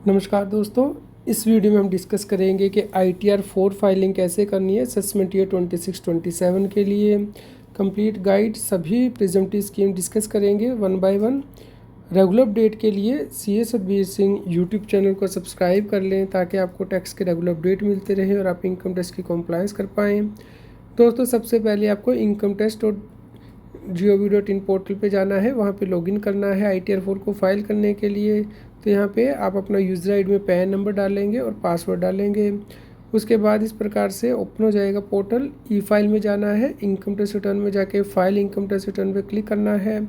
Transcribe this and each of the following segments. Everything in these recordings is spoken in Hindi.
नमस्कार दोस्तों, इस वीडियो में हम डिस्कस करेंगे कि ITR 4 फाइलिंग कैसे करनी है असेसमेंट ईयर 26-27 के लिए। कंप्लीट गाइड सभी प्रिजम्पटिव स्कीम डिस्कस करेंगे one by one. Regular update के लिए CA Satbir Singh YouTube channel को सब्सक्राइब कर लें ताकि आपको टैक्स के रेगुलर अपडेट मिलते रहे और आप इनकम टैक्स की कॉम्प्लायंस कर पाएँ। दोस्तों, सबसे पहले आपको incometax.gov.in पोर्टल पे जाना है, वहाँ पे लॉगिन करना है ITR 4 को फाइल करने के लिए। तो यहाँ पे आप अपना यूज़र आईडी में पैन नंबर डालेंगे और पासवर्ड डालेंगे। उसके बाद इस प्रकार से ओपन हो जाएगा पोर्टल। ई फाइल में जाना है, इनकम टैक्स रिटर्न में जाके फाइल इनकम टैक्स रिटर्न पे क्लिक करना है।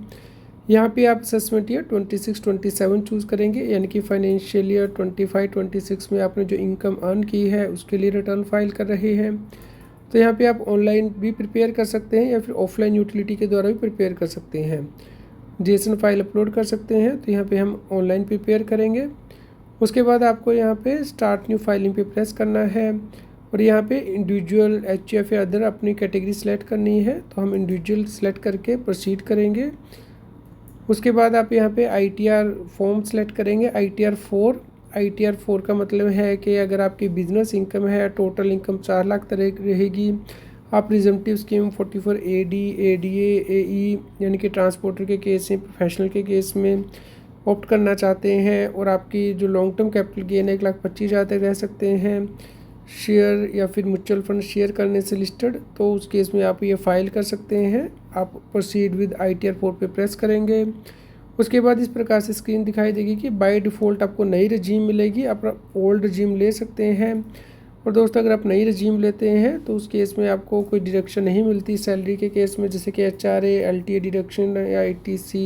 यहाँ पे आप असेसमेंट ईयर 26-27 चूज़ करेंगे, यानी कि फाइनेंशियल ईयर 25-26 में आपने जो इनकम अर्न की है उसके लिए रिटर्न फाइल कर रहे हैं। तो यहाँ पे आप ऑनलाइन भी प्रिपेयर कर सकते हैं या फिर ऑफलाइन यूटिलिटी के द्वारा भी प्रिपेयर कर सकते हैं। जेसन फाइल अपलोड कर सकते हैं, तो यहाँ पे हम ऑनलाइन प्रिपेयर करेंगे। उसके बाद आपको यहाँ पे स्टार्ट न्यू फाइलिंग पे प्रेस करना है और यहाँ पे इंडिविजुअल HF या अदर अपनी कैटेगरी सेलेक्ट करनी है, तो हम इंडिविजुअल सेलेक्ट करके प्रोसीड करेंगे। उसके बाद आप यहाँ पे ITR फॉर्म सेलेक्ट करेंगे, ITR 4 का मतलब है कि अगर आपकी बिजनेस इनकम है, टोटल इनकम 4 लाख तक रहेगी, आप presumptive scheme 44 AD, ADA, AE यानी कि ट्रांसपोर्टर के केस में, प्रोफेशनल के केस में ऑप्ट करना चाहते हैं और आपकी जो लॉन्ग टर्म कैपिटल गेन 1,25,000 तक रह सकते हैं, शेयर या फिर म्यूचुअल फंड शेयर करने से लिस्टेड, तो उस केस में आप ये फाइल कर सकते हैं। आप प्रोसीड विद ITR 4 पे प्रेस करेंगे। उसके बाद इस प्रकार से स्क्रीन दिखाई देगी कि बाय डिफ़ॉल्ट आपको नई रजीम मिलेगी, आप ओल्ड रजीम ले सकते हैं। और दोस्तों, अगर आप नई रजीम लेते हैं तो उस केस में आपको कोई डिडक्शन नहीं मिलती सैलरी के केस में, जैसे कि HRA, LTA डिडक्शन या ITC,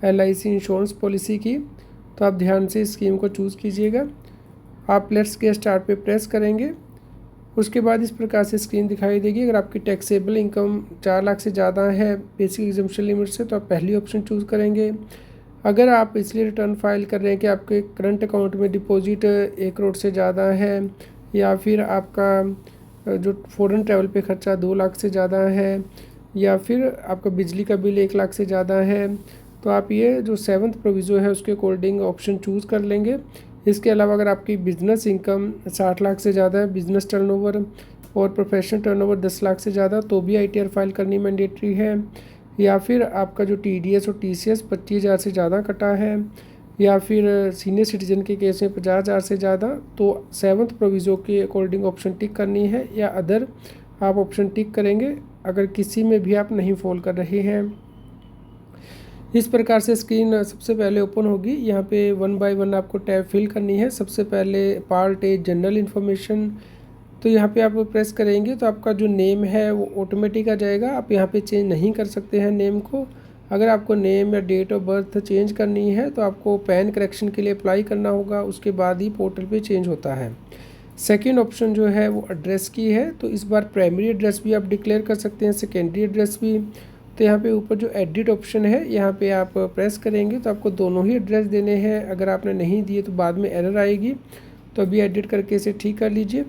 LIC इंश्योरेंस पॉलिसी की। तो आप ध्यान से इस स्कीम को चूज़ कीजिएगा। आप लेट्स गेट स्टार्ट पे प्रेस करेंगे। उसके बाद इस प्रकार से स्क्रीन दिखाई देगी। अगर आपकी टैक्सेबल इनकम 4 लाख से ज़्यादा है बेसिक एग्जम्पशन लिमिट से, तो आप पहली ऑप्शन चूज़ करेंगे। अगर आप इसलिए रिटर्न फाइल कर रहे हैं कि आपके करंट अकाउंट में डिपॉजिट 1 करोड़ से ज़्यादा है, या फिर आपका जो फ़ॉरेन ट्रैवल पे ख़र्चा 2 लाख से ज़्यादा है, या फिर आपका बिजली का बिल 1 लाख से ज़्यादा है, तो आप ये जो 7th प्रोविज़ो है उसके अकॉर्डिंग ऑप्शन चूज़ कर लेंगे। इसके अलावा अगर आपकी बिज़नेस इनकम 60 लाख से ज़्यादा है, बिज़नेस टर्नओवर और प्रोफेशनल टर्नओवर 10 लाख से ज़्यादा, तो भी ITR फाइल करनी मैंडेटरी है। या फिर आपका जो TDS और TCS 25,000 से ज़्यादा कटा है, या फिर सीनियर सिटीजन के केस में 50,000 से ज़्यादा, तो 7th प्रोविज़ो के अकॉर्डिंग ऑप्शन टिक करनी है, या अदर आप ऑप्शन टिक करेंगे अगर किसी में भी आप नहीं फॉल कर रहे हैं। इस प्रकार से स्क्रीन सबसे पहले ओपन होगी। यहाँ पे वन बाय वन आपको टैब फिल करनी है। सबसे पहले पार्ट ए जनरल इन्फॉर्मेशन, तो यहाँ पे आप प्रेस करेंगे तो आपका जो नेम है वो ऑटोमेटिक आ जाएगा। आप यहाँ पे चेंज नहीं कर सकते हैं नेम को। अगर आपको नेम या डेट ऑफ बर्थ चेंज करनी है तो आपको पैन करेक्शन के लिए अप्लाई करना होगा, उसके बाद ही पोर्टल पे चेंज होता है। सेकेंड ऑप्शन जो है वो एड्रेस की है, तो इस बार प्राइमरी एड्रेस भी आप डिक्लेयर कर सकते हैं, सेकेंडरी एड्रेस भी। तो यहाँ पे ऊपर जो एडिट ऑप्शन है यहाँ पे आप प्रेस करेंगे तो आपको दोनों ही एड्रेस देने हैं। अगर आपने नहीं दिए तो बाद में एरर आएगी, तो अभी एडिट करके इसे ठीक कर लीजिए।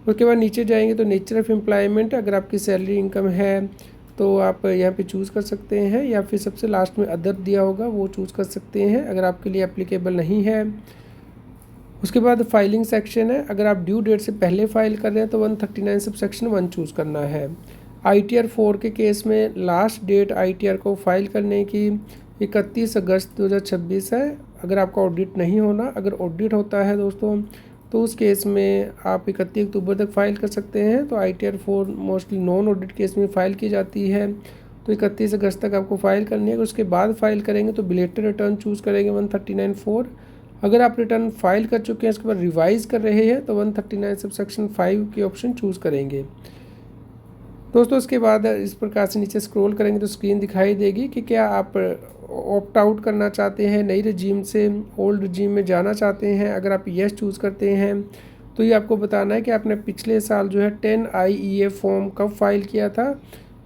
उसके बाद नीचे जाएंगे तो नेचर ऑफ एम्प्लॉयमेंट, अगर आपकी सैलरी इनकम है तो आप यहाँ पे चूज़ कर सकते हैं, या फिर सबसे लास्ट में अदर दिया होगा वो चूज़ कर सकते हैं अगर आपके लिए एप्लीकेबल नहीं है। उसके बाद फाइलिंग सेक्शन है। अगर आप ड्यू डेट से पहले फाइल कर रहे हैं तो 139 सबसेक्शन 1 चूज़ करना है। ITR 4 के केस में लास्ट डेट ITR को फाइल करने की 31 अगस्त 2026 है। अगर आपका ऑडिट नहीं होना, अगर ऑडिट होता है दोस्तों तो उस केस में आप 31 अक्टूबर तक फाइल कर सकते हैं। तो ITR 4 mostly non audit case में फ़ाइल की जाती है, तो 31 अगस्त तक आपको फ़ाइल करनी है। उसके बाद फाइल करेंगे तो बिलेटेड रिटर्न चूज़ करेंगे 139(4). अगर आप रिटर्न फाइल कर चुके हैं उसके बाद रिवाइज़ कर रहे हैं तो 139 सबसेक्शन 5 की ऑप्शन चूज़ करेंगे। दोस्तों, उसके बाद इस प्रकार से नीचे स्क्रॉल करेंगे तो स्क्रीन दिखाई देगी कि क्या आप ऑप्ट आउट करना चाहते हैं नई रजीम से, ओल्ड रजीम में जाना चाहते हैं। अगर आप येस चूज़ करते हैं तो ये आपको बताना है कि आपने पिछले साल जो है 10 IEA फॉर्म कब फाइल किया था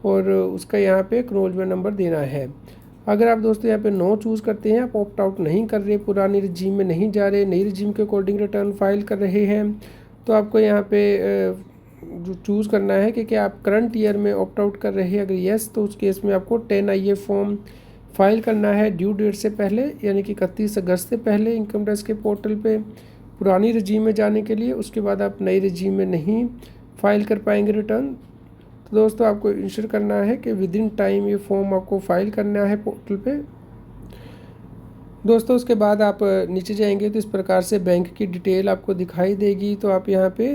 और उसका यहाँ पे एक्नॉलेजमेंट नंबर देना है। अगर आप दोस्तों यहाँ पे नो चूज़ करते हैं, आप ऑप्ट आउट नहीं कर रहे, पुरानी रजीम में नहीं जा रहे, नई रजीम के अकॉर्डिंग रिटर्न फाइल कर रहे हैं, तो आपको यहाँ पे जो चूज़ करना है कि क्या आप करंट ईयर में ऑप्ट आउट कर रहे हैं। अगर येस तो उस केस में आपको 10 IEA फॉर्म फाइल करना है ड्यू डेट से पहले, यानी कि 31 अगस्त से पहले इनकम टैक्स के पोर्टल पे पुरानी रजीम में जाने के लिए। उसके बाद आप नई रजीम में नहीं फाइल कर पाएंगे रिटर्न। तो दोस्तों आपको इंश्योर करना है कि विद इन टाइम ये फॉर्म आपको फाइल करना है पोर्टल पे। दोस्तों उसके बाद आप नीचे जाएंगे तो इस प्रकार से बैंक की डिटेल आपको दिखाई देगी। तो आप यहाँ पे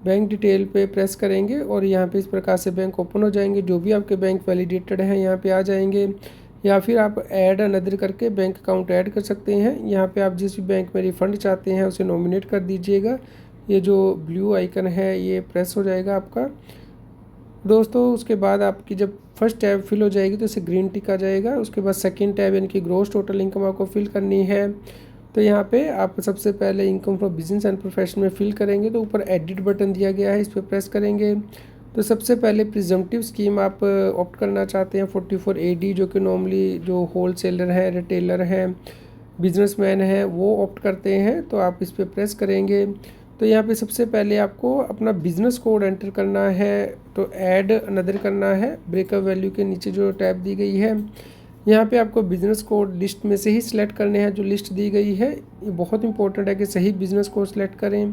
बैंक डिटेल पे प्रेस करेंगे और यहाँ पे इस प्रकार से बैंक ओपन हो जाएंगे। जो भी आपके बैंक वैलिडेटेड हैं यहाँ पे आ जाएंगे, या फिर आप ऐड अनदर करके बैंक अकाउंट ऐड कर सकते हैं। यहाँ पे आप जिस भी बैंक में रिफ़ंड चाहते हैं उसे नॉमिनेट कर दीजिएगा। ये जो ब्लू आइकन है ये प्रेस हो जाएगा आपका। दोस्तों उसके बाद आपकी जब फर्स्ट टैब फिल हो जाएगी तो इसे ग्रीन टिक आ जाएगा। उसके बाद सेकंड टैब यानी कि ग्रॉस टोटल इनकम आपको फिल करनी है। तो यहाँ पे आप सबसे पहले income for business and profession में फिल करेंगे तो ऊपर एडिट बटन दिया गया है, इस पर प्रेस करेंगे। तो सबसे पहले प्रिजम्पटिव स्कीम आप ऑप्ट करना चाहते हैं 44 AD, जो कि नॉर्मली जो होल सेलर है, रिटेलर है, बिजनेसमैन है वो ऑप्ट करते हैं। तो आप इस पर प्रेस करेंगे। तो यहाँ पे सबसे पहले आपको अपना बिज़नेस कोड एंटर करना है, तो ऐड अनदर करना है। ब्रेकअप वैल्यू के नीचे जो टैब दी गई है यहाँ पे आपको बिज़नेस कोड लिस्ट में से ही सिलेक्ट करने हैं जो लिस्ट दी गई है। ये बहुत इंपॉर्टेंट है कि सही बिज़नेस कोड सिलेक्ट करें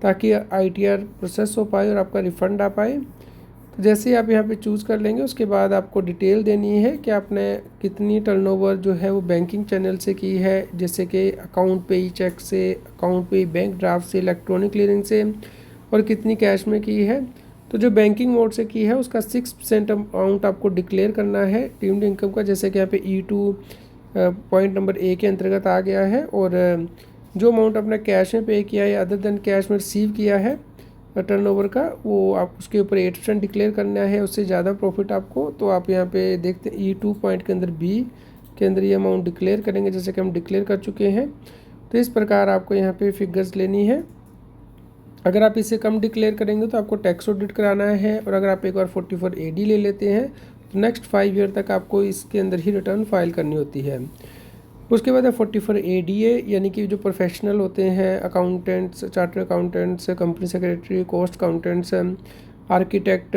ताकि ITR प्रोसेस हो पाए और आपका रिफ़ंड आ पाए। तो जैसे ही आप यहाँ पे चूज़ कर लेंगे उसके बाद आपको डिटेल देनी है कि आपने कितनी टर्नओवर जो है वो बैंकिंग चैनल से की है, जैसे कि अकाउंट पे, चेक से, अकाउंट पे, बैंक ड्राफ्ट से, इलेक्ट्रॉनिक क्लियरिंग से, और कितनी कैश में की है। तो जो बैंकिंग मोड से की है उसका 6% अमाउंट आपको डिक्लेयर करना है डीम्ड इनकम का, जैसे कि यहाँ पे E2 पॉइंट नंबर A के अंतर्गत आ गया है। और जो अमाउंट आपने कैश में पे किया है या अदर देन कैश में रिसीव किया है टर्नओवर का, वो आप उसके ऊपर 8% डिक्लेयर करना है, उससे ज़्यादा प्रॉफिट आपको। तो आप यहाँ पे देखते हैं E2 पॉइंट के अंदर B के अंदर ये अमाउंट डिक्लेयर करेंगे, जैसे कि हम डिक्लेयर कर चुके हैं। तो इस प्रकार आपको यहाँ पे फिगर्स लेनी है। अगर आप इससे कम डिक्लेयर करेंगे तो आपको टैक्स ऑडिट कराना है, और अगर आप एक बार 44 AD ले लेते हैं तो नेक्स्ट 5 ईयर तक आपको इसके अंदर ही रिटर्न फाइल करनी होती है। उसके बाद 44 ADA यानी कि जो प्रोफेशनल होते हैं, accountants, charter accountants, company secretary, cost accountants, architect,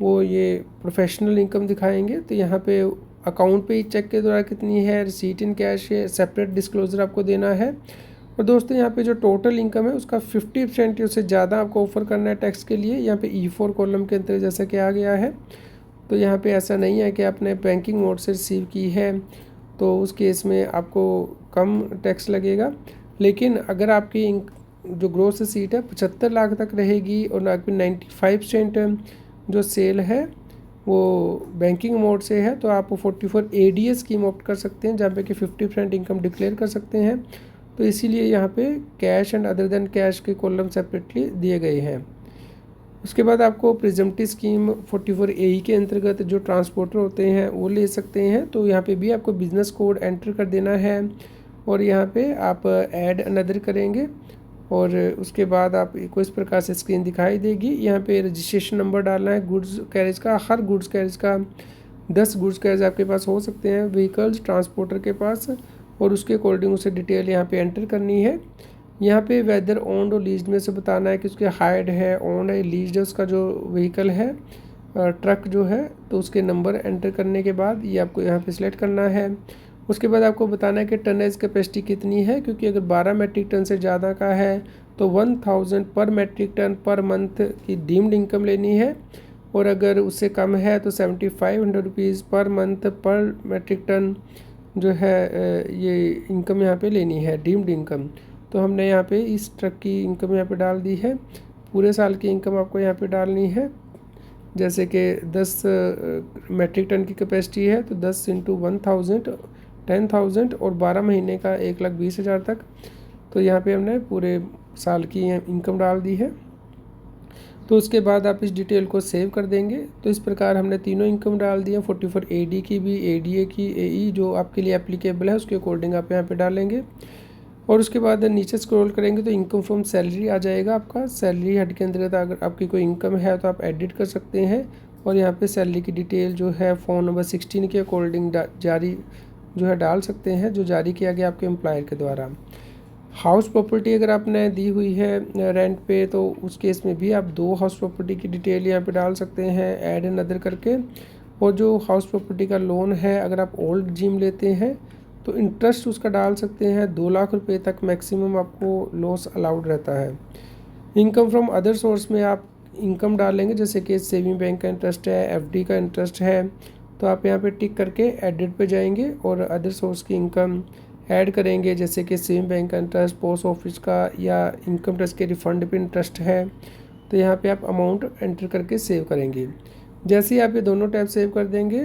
वो ये प्रोफेशनल इनकम दिखाएंगे। तो यहाँ पे अकाउंट पे चेक के द्वारा कितनी है, रिसीट इन कैश है, सेपरेट डिस्क्लोजर आपको देना है। और दोस्तों यहाँ पे जो टोटल इनकम है उसका 50% उससे ज़्यादा आपको ऑफर करना है टैक्स के लिए। यहाँ पे E4 कॉलम के अंदर जैसा कि आ गया है। तो यहाँ पे ऐसा नहीं है कि आपने बैंकिंग मोड से रिसीव की है तो उस केस में आपको कम टैक्स लगेगा। लेकिन अगर आपकी जो ग्रॉस रिसीट है 75 लाख तक रहेगी और आपकी 95% जो सेल है वो बैंकिंग मोड से है, तो आप 44 ADA स्कीम ऑप्ट कर सकते हैं जहाँ पे कि 50% इनकम डिक्लेयर कर सकते हैं। तो इसीलिए यहाँ पे cash and other than cash के कॉलम सेपरेटली दिए गए हैं। उसके बाद आपको प्रिजम्पटिव स्कीम 44 AE के अंतर्गत जो ट्रांसपोर्टर होते हैं वो ले सकते हैं। तो यहाँ पे भी आपको बिज़नेस कोड एंटर कर देना है और यहाँ पे आप ऐड अनदर करेंगे, और उसके बाद आपको इस प्रकार से स्क्रीन दिखाई देगी। यहाँ पे रजिस्ट्रेशन नंबर डालना है गुड्स कैरेज का। हर गुड्स कैरेज का 10 गुड्स कैरेज आपके पास हो सकते हैं व्हीकल्स ट्रांसपोर्टर के पास, और उसके अकॉर्डिंग उसे डिटेल यहाँ पे एंटर करनी है। यहाँ पे वेदर ओन्ड और लीज्ड में से बताना है कि उसके हायर्ड है, ओन्ड है, लीज्ड है, उसका जो व्हीकल है, ट्रक जो है, तो उसके नंबर एंटर करने के बाद ये आपको यहाँ पे सिलेक्ट करना है। उसके बाद आपको बताना है कि टनेज कैपेसिटी कितनी है, क्योंकि अगर 12 मैट्रिक टन से ज़्यादा का है तो 1000 पर मैट्रिक टन पर मंथ की डीम्ड इनकम लेनी है, और अगर उससे कम है तो 7500 रुपीज़ पर मंथ पर मैट्रिक टन जो है ये इनकम यहाँ पे लेनी है, डीम्ड इनकम। तो हमने यहाँ पे इस ट्रक की इनकम यहाँ पे डाल दी है। पूरे साल की इनकम आपको यहाँ पे डालनी है, जैसे कि 10 मैट्रिक टन की कैपेसिटी है तो 10 × 1000 10,000 और 12 महीने का 1,20,000 तक। तो यहाँ पे हमने पूरे साल की इनकम डाल दी है। तो उसके बाद आप इस डिटेल को सेव कर देंगे। तो इस प्रकार हमने तीनों इनकम डाल दी है, 44 AD की भी, ADA की, AE जो आपके लिए एप्लीकेबल है उसके अकॉर्डिंग आप यहाँ पे डालेंगे। और उसके बाद नीचे स्क्रॉल करेंगे तो इनकम फ्रॉम सैलरी आ जाएगा आपका। सैलरी हेड के अंतर्गत अगर आपकी कोई इनकम है तो आप एडिट कर सकते हैं, और यहाँ पे सैलरी की डिटेल जो है फ़ोन नंबर 16 के अकॉर्डिंग जारी जो है डाल सकते हैं, जो जारी किया गया आपके एम्प्लॉयर के द्वारा। हाउस प्रॉपर्टी अगर आपने दी हुई है रेंट पे तो उस केस में भी आप 2 हाउस प्रॉपर्टी की डिटेल यहाँ पे डाल सकते हैं ऐड एंड अदर करके। और जो हाउस प्रॉपर्टी का लोन है अगर आप ओल्ड जिम लेते हैं तो इंटरेस्ट उसका डाल सकते हैं 2 लाख रुपए तक मैक्सिमम आपको लॉस अलाउड रहता है। इनकम फ्रॉम अदर सोर्स में आप इनकम डालेंगे जैसे कि सेविंग बैंक का इंटरेस्ट है, एफडी का इंटरेस्ट है, तो आप यहाँ पे टिक करके एडिट पे जाएंगे और अदर सोर्स की इनकम ऐड करेंगे जैसे कि सेविंग बैंक का इंटरेस्ट, पोस्ट ऑफिस का या इनकम टैक्स के रिफंड पे इंटरेस्ट है। तो यहाँ पे आप अमाउंट एंटर करके सेव करेंगे। जैसे ही आप ये दोनों टैब सेव कर देंगे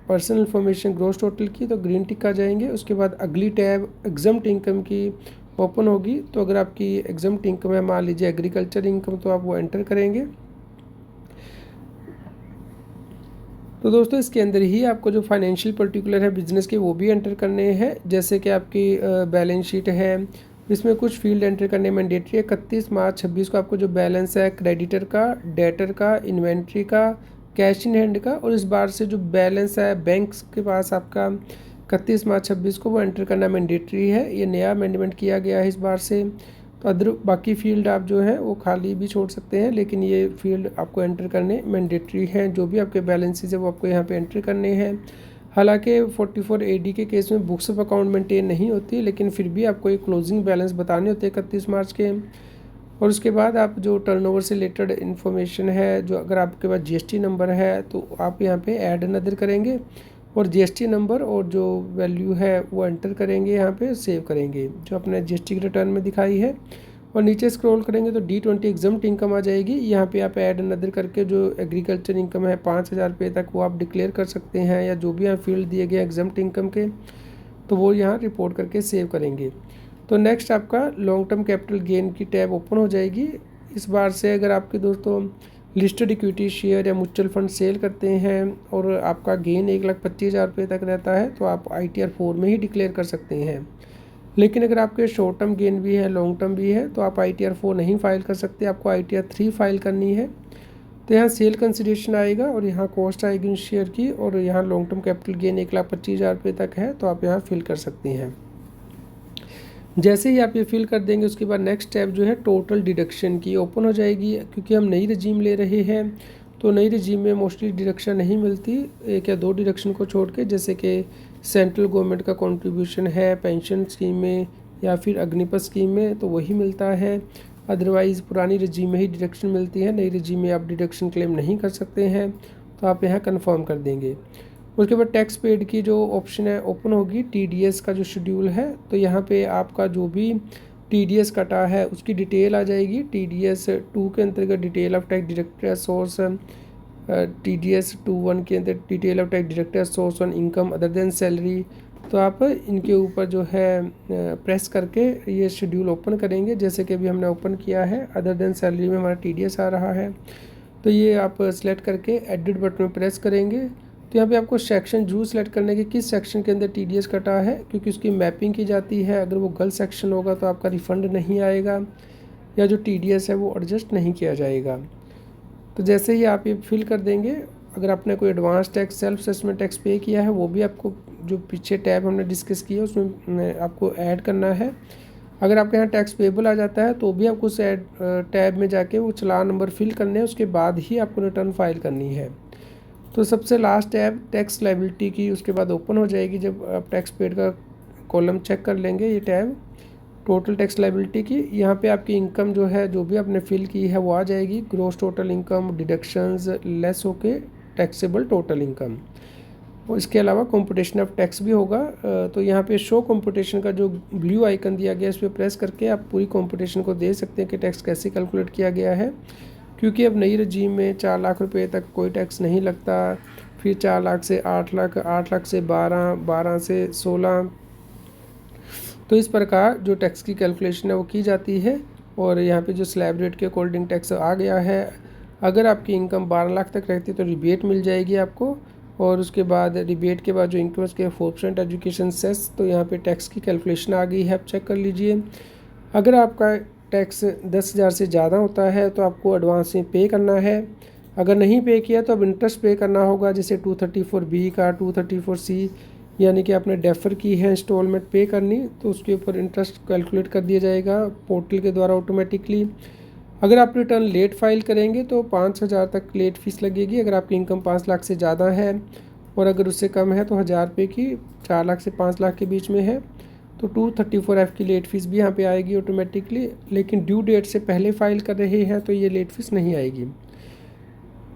पर्सनल इन्फॉर्मेशन ग्रॉस टोटल की, तो ग्रीन टिक आ जाएंगे। उसके बाद अगली टैब एग्जम्प्ट इनकम की ओपन होगी। तो अगर आपकी एग्जम्प्ट इनकम है मान लीजिए एग्रीकल्चर इनकम, तो आप वो एंटर करेंगे। तो दोस्तों इसके अंदर ही आपको जो फाइनेंशियल पर्टिकुलर है बिजनेस के वो भी एंटर करने हैं जैसे कि आपकी बैलेंस शीट है, इसमें कुछ फील्ड एंटर करने मैंडेटरी है। 31 मार्च 26 को आपको जो बैलेंस है क्रेडिटर का, डेटर का, इन्वेंट्री का, कैश इन हैंड का, और इस बार से जो बैलेंस है बैंक के पास आपका 31 मार्च 26 को वो एंटर करना मैंडेटरी है। ये नया अमेंडमेंट किया गया है इस बार से। तो अदर बाकी फील्ड आप जो है वो खाली भी छोड़ सकते हैं, लेकिन ये फील्ड आपको एंटर करने मैंडेटरी हैं। जो भी आपके बैलेंसेस है वो आपको यहाँ पे एंटर करने हैं। हालांकि 44 AD के केस में बुक्स ऑफ अकाउंट मेंटेन नहीं होती, लेकिन फिर भी आपको एक क्लोजिंग बैलेंस बताने होते हैं 31 मार्च के। और उसके बाद आप जो टर्नओवर से रिलेटेड इन्फॉर्मेशन है, जो अगर आपके पास GST नंबर है तो आप यहाँ पे ऐड अनदर करेंगे और GST नंबर और जो वैल्यू है वो एंटर करेंगे, यहाँ पे सेव करेंगे जो अपने GST की रिटर्न में दिखाई है। और नीचे स्क्रॉल करेंगे तो D20 एग्जम्प्ट इनकम आ जाएगी। यहाँ पे आप ऐड अनदर करके जो एग्रीकल्चर इनकम है 5,000 रुपये तक वो आप डिक्लेयर कर सकते हैं, या जो भी यहाँ फील्ड दिए गए एग्जम्प्ट इनकम के तो वो यहाँ रिपोर्ट करके सेव करेंगे। तो नेक्स्ट आपका लॉन्ग टर्म कैपिटल गेन की टैब ओपन हो जाएगी। इस बार से अगर आपके दोस्तों लिस्टेड इक्विटी शेयर या म्यूचुअल फंड सेल करते हैं और आपका गेन 1,25,000 रुपये तक रहता है तो आप ITR 4 में ही डिक्लेयर कर सकते हैं। लेकिन अगर आपके शॉर्ट टर्म गेन भी है, लॉन्ग टर्म भी है, तो आप ITR 4 नहीं फाइल कर सकते, आपको ITR 3 फाइल करनी है। तो यहाँ सेल कंसिडरेशन आएगा और यहाँ कॉस्ट आएगी उस शेयर की, और यहाँ लॉन्ग टर्म कैपिटल गेन 1,25,000 रुपये तक है तो आप यहाँ फिल कर सकते हैं। जैसे ही आप ये फिल कर देंगे उसके बाद नेक्स्ट स्टेप जो है टोटल डिडक्शन की ओपन हो जाएगी। क्योंकि हम नई रजीम ले रहे हैं तो नई रजीम में मोस्टली डिडक्शन नहीं मिलती, 1 या 2 डिडक्शन को छोड़ के, जैसे कि सेंट्रल गवर्नमेंट का कंट्रीब्यूशन है पेंशन स्कीम में या फिर अग्निपथ स्कीम में तो वही मिलता है। अदरवाइज़ पुरानी रजीम में ही डिडक्शन मिलती है, नई रजीम में आप डिडक्शन क्लेम नहीं कर सकते हैं। तो आप यहाँ कन्फर्म कर देंगे। उसके बाद टैक्स पेड की जो ऑप्शन है ओपन होगी। TDS का जो शेड्यूल है तो यहाँ पे आपका जो भी TDS कटा है उसकी डिटेल आ जाएगी। TDS 2 के अंतर्गत detail of tax deducted source, TDS 2(1) के अंदर detail of tax deducted source on income other than salary. तो आप इनके ऊपर जो है प्रेस करके ये शेड्यूल ओपन करेंगे, जैसे कि अभी हमने ओपन किया है। अदर देन सैलरी में हमारा TDS आ रहा है, तो ये आप सेलेक्ट करके एडिट बटन में प्रेस करेंगे। तो यहाँ पे आपको सेक्शन जरूर सेलेक्ट करने के किस सेक्शन के अंदर TDS कटा है, क्योंकि उसकी मैपिंग की जाती है। अगर वो गलत सेक्शन होगा तो आपका रिफ़ंड नहीं आएगा या जो TDS है वो एडजस्ट नहीं किया जाएगा। तो जैसे ही आप ये फिल कर देंगे, अगर आपने कोई advance tax, self assessment tax पे किया है वो भी आपको जो पीछे टैब हमने डिस्कस किया उसमें आपको ऐड करना है। अगर आपके यहाँ टैक्स पेबल आ जाता है तो भी आपको उस टैब में जाके वो चालान नंबर फिल करने हैं, उसके बाद ही आपको रिटर्न फाइल करनी है। तो सबसे लास्ट टैब टैक्स लायबिलिटी की उसके बाद ओपन हो जाएगी। जब आप टैक्स पेड का कॉलम चेक कर लेंगे, ये टैब टोटल टैक्स लायबिलिटी की, यहाँ पे आपकी इनकम जो है जो भी आपने फिल की है वो आ जाएगी। Gross total income, deductions less होके टैक्सेबल टोटल इनकम। और इसके अलावा कंप्यूटेशन ऑफ टैक्स भी होगा। तो यहाँ पे शो कंप्यूटेशन का जो ब्लू आइकन दिया गया है इस पर प्रेस करके आप पूरी कंप्यूटेशन को दे सकते हैं कि टैक्स कैसे कैलकुलेट किया गया है। क्योंकि अब नई रजीम में 4 लाख रुपए तक कोई टैक्स नहीं लगता, फिर 4 लाख से 8 लाख, 8 लाख से 12, 12 से 16, तो इस प्रकार जो टैक्स की कैलकुलेशन है वो की जाती है। और यहाँ पे जो स्लैब रेट के अकॉर्डिंग टैक्स आ गया है। अगर आपकी इनकम 12 लाख तक रहती है तो रिबेट मिल जाएगी आपको, और उसके बाद रिबेट के बाद जो इनकम के 4% एजुकेशन सेस, तो यहाँ पे टैक्स की कैलकुलेशन आ गई है, आप चेक कर लीजिए। अगर आपका टैक्स 10,000 से ज़्यादा होता है तो आपको एडवांस में पे करना है। अगर नहीं पे किया तो अब इंटरेस्ट पे करना होगा, जैसे 234B का, 234C, यानी कि आपने डेफर की है इंस्टॉलमेंट पे करनी, तो उसके ऊपर इंटरेस्ट कैलकुलेट कर दिया जाएगा पोर्टल के द्वारा ऑटोमेटिकली। अगर आप रिटर्न लेट फाइल करेंगे तो 5,000 तक लेट फीस लगेगी। अगर आपकी इनकम 5 लाख से ज़्यादा है और अगर उससे कम है तो 1,000 रुपये की, 4 लाख से 5 लाख के बीच में है तो 234F की लेट फीस भी यहाँ पे आएगी ऑटोमेटिकली। लेकिन ड्यू डेट से पहले फ़ाइल कर रहे हैं तो ये लेट फीस नहीं आएगी।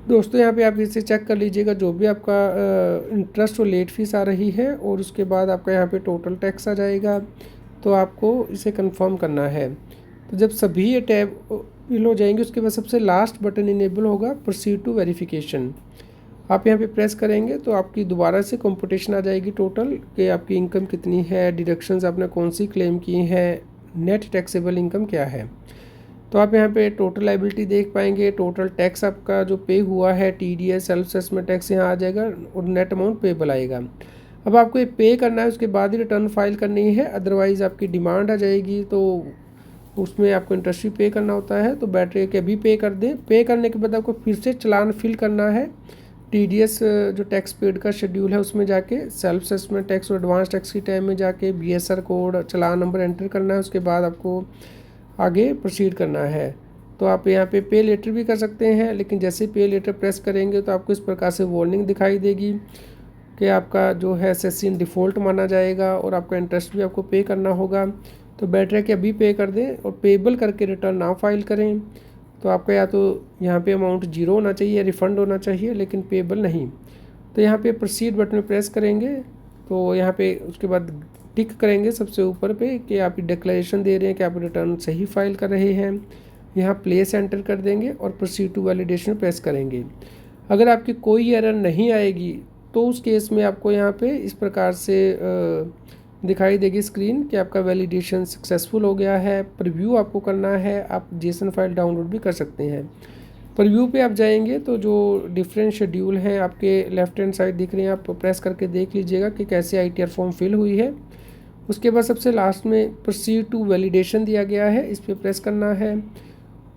दोस्तों यहाँ पे आप इसे चेक कर लीजिएगा, जो भी आपका इंटरेस्ट और लेट फीस आ रही है और उसके बाद आपका यहाँ पे टोटल टैक्स आ जाएगा, तो आपको इसे कंफर्म करना है। तो जब सभी ये टैब फिल हो जाएंगे उसके बाद सबसे लास्ट बटन इनेबल होगा प्रोसीड टू वेरिफिकेशन। आप यहाँ पे प्रेस करेंगे तो आपकी दोबारा से कंप्यूटेशन आ जाएगी टोटल कि आपकी इनकम कितनी है, डिडक्शंस आपने कौन सी क्लेम की हैं, नेट टैक्सेबल इनकम क्या है। तो आप यहाँ पे टोटल लायबिलिटी देख पाएंगे, टोटल टैक्स आपका जो पे हुआ है, TDS सेल्फ असेसमेंट टैक्स यहाँ आ जाएगा और नेट अमाउंट पेबल आएगा। अब आपको ये पे करना है, उसके बाद ही रिटर्न फाइल करनी है, अदरवाइज़ आपकी डिमांड आ जाएगी तो उसमें आपको इंटरेस्ट भी पे करना होता है। तो बेटर है कि अभी पे कर दें। पे करने के बाद आपको फिर से चालान फिल करना है, TDS जो टैक्स पेड का शेड्यूल है उसमें जाके सेल्फ असेसमेंट टैक्स और एडवांस टैक्स की टाइम में जाके BSR कोड, चालान नंबर एंटर करना है। उसके बाद आपको आगे प्रोसीड करना है। तो आप यहाँ पे लेटर भी कर सकते हैं, लेकिन जैसे पे लेटर प्रेस करेंगे तो आपको इस प्रकार से वार्निंग दिखाई देगी कि आपका जो है सेसी इन डिफ़ॉल्ट माना जाएगा और आपका इंटरेस्ट भी आपको पे करना होगा। तो बेटर है कि अभी पे कर दें और पेबल करके रिटर्न ना फाइल करें। तो आपका या तो यहाँ पे अमाउंट 0 होना चाहिए, रिफ़ंड होना चाहिए, लेकिन पेबल नहीं। तो यहाँ पे प्रोसीड बटन में प्रेस करेंगे तो यहाँ पे उसके बाद टिक करेंगे सबसे ऊपर पे कि आप डिक्लेरेशन दे रहे हैं कि आप रिटर्न सही फाइल कर रहे हैं। यहाँ प्लेस एंटर कर देंगे और प्रोसीड टू वैलिडेशन प्रेस करेंगे। अगर आपकी कोई एरर नहीं आएगी तो उस केस में आपको यहाँ पे इस प्रकार से दिखाई देगी स्क्रीन कि आपका वैलिडेशन सक्सेसफुल हो गया है। प्रीव्यू आपको करना है, आप जेसन फाइल डाउनलोड भी कर सकते हैं। प्रीव्यू पे आप जाएंगे तो जो डिफरेंट शेड्यूल हैं आपके लेफ्ट हैंड साइड दिख रहे हैं, आप प्रेस करके देख लीजिएगा कि कैसे ITR फॉर्म फिल हुई है। उसके बाद सबसे लास्ट में प्रोसीड टू वैलिडेशन दिया गया है, इस पर प्रेस करना है।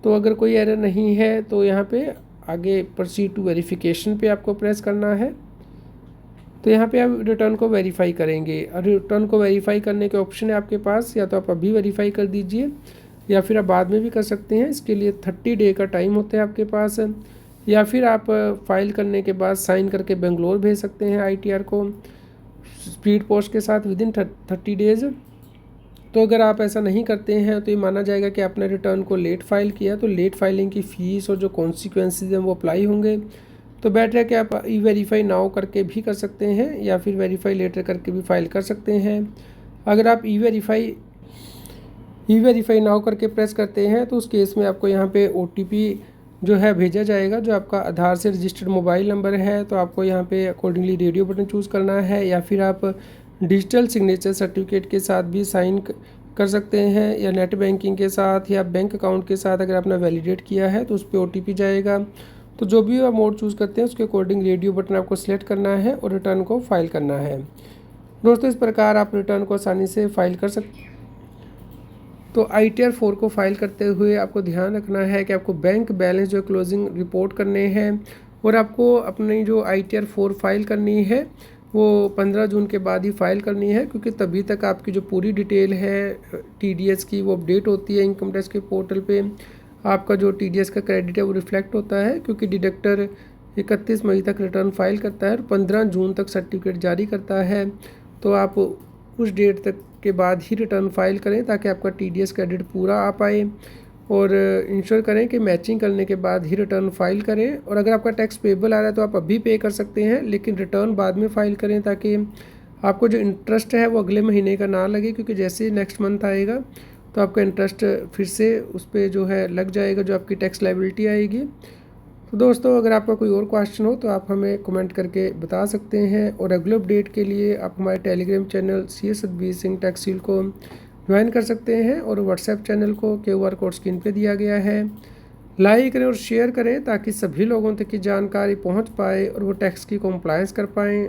तो अगर कोई एरर नहीं है तो यहाँ पे आगे प्रोसीड टू वेरिफिकेशन पे आपको प्रेस करना है। तो यहाँ पे आप रिटर्न को वेरीफाई करेंगे और रिटर्न को वेरीफाई करने के ऑप्शन है आपके पास, या तो आप अभी वेरीफाई कर दीजिए या फिर आप बाद में भी कर सकते हैं। इसके लिए 30 डे का टाइम होता है आपके पास, या फिर आप फाइल करने के बाद साइन करके बेंगलोर भेज सकते हैं ITR को स्पीड पोस्ट के साथ विदिन 30 डेज़। तो अगर आप ऐसा नहीं करते हैं तो ये माना जाएगा कि आपने रिटर्न को लेट फाइल किया, तो लेट फाइलिंग की फ़ीस और जो कॉन्सिक्वेंसेज हैं वो अप्लाई होंगे। तो बेटर है कि आप वेरीफाई नाउ करके भी कर सकते हैं या फिर वेरीफाई लेटर करके भी फाइल कर सकते हैं। अगर आप वेरीफाई नाउ करके प्रेस करते हैं तो उस केस में आपको यहाँ पे OTP जो है भेजा जाएगा, जो आपका आधार से रजिस्टर्ड मोबाइल नंबर है। तो आपको यहाँ पे अकॉर्डिंगली रेडियो बटन चूज़ करना है, या फिर आप डिजिटल सिग्नेचर सर्टिफिकेट के साथ भी साइन कर सकते हैं, या नेट बैंकिंग के साथ या बैंक अकाउंट के साथ अगर आपने वैलिडेट किया है तो उस पर OTP जाएगा। तो जो भी आप मोड चूज़ करते हैं उसके अकॉर्डिंग रेडियो बटन आपको सिलेक्ट करना है और रिटर्न को फाइल करना है। दोस्तों इस प्रकार आप रिटर्न को आसानी से फाइल कर सकते। तो ITR 4 को फाइल करते हुए आपको ध्यान रखना है कि आपको बैंक बैलेंस जो क्लोजिंग रिपोर्ट करने हैं, और आपको अपनी जो ITR 4 फाइल करनी है वो 15 जून के बाद ही फाइल करनी है, क्योंकि तभी तक आपकी जो पूरी डिटेल है TDS की वो अपडेट होती है इनकम टैक्स के पोर्टल पे। आपका जो TDS का क्रेडिट है वो रिफ्लेक्ट होता है, क्योंकि डिडक्टर 31 मई तक रिटर्न फाइल करता है और 15 जून तक सर्टिफिकेट जारी करता है। तो आप उस डेट तक के बाद ही रिटर्न फाइल करें ताकि आपका TDS क्रेडिट पूरा आ पाए, और इंश्योर करें कि मैचिंग करने के बाद ही रिटर्न फाइल करें। और अगर आपका टैक्स पेबल आ रहा है तो आप अभी पे कर सकते हैं, लेकिन रिटर्न बाद में फ़ाइल करें ताकि आपको जो इंटरेस्ट है वो अगले महीने का ना लगे, क्योंकि जैसे ही नेक्स्ट मंथ आएगा तो आपका इंटरेस्ट फिर से उस पर जो है लग जाएगा, जो आपकी टैक्स लायबिलिटी आएगी। तो दोस्तों अगर आपका कोई और क्वेश्चन हो तो आप हमें कमेंट करके बता सकते हैं, और रेगुलर अपडेट के लिए आप हमारे Telegram channel CS Satbir Singh tax seal को ज्वाइन कर सकते हैं, और व्हाट्सएप चैनल को QR कोड स्क्रीन पे दिया गया है। लाइक करें और शेयर करें ताकि सभी लोगों तक की जानकारी पहुंच पाए और वो टैक्स की कॉम्प्लायंस कर पाएँ।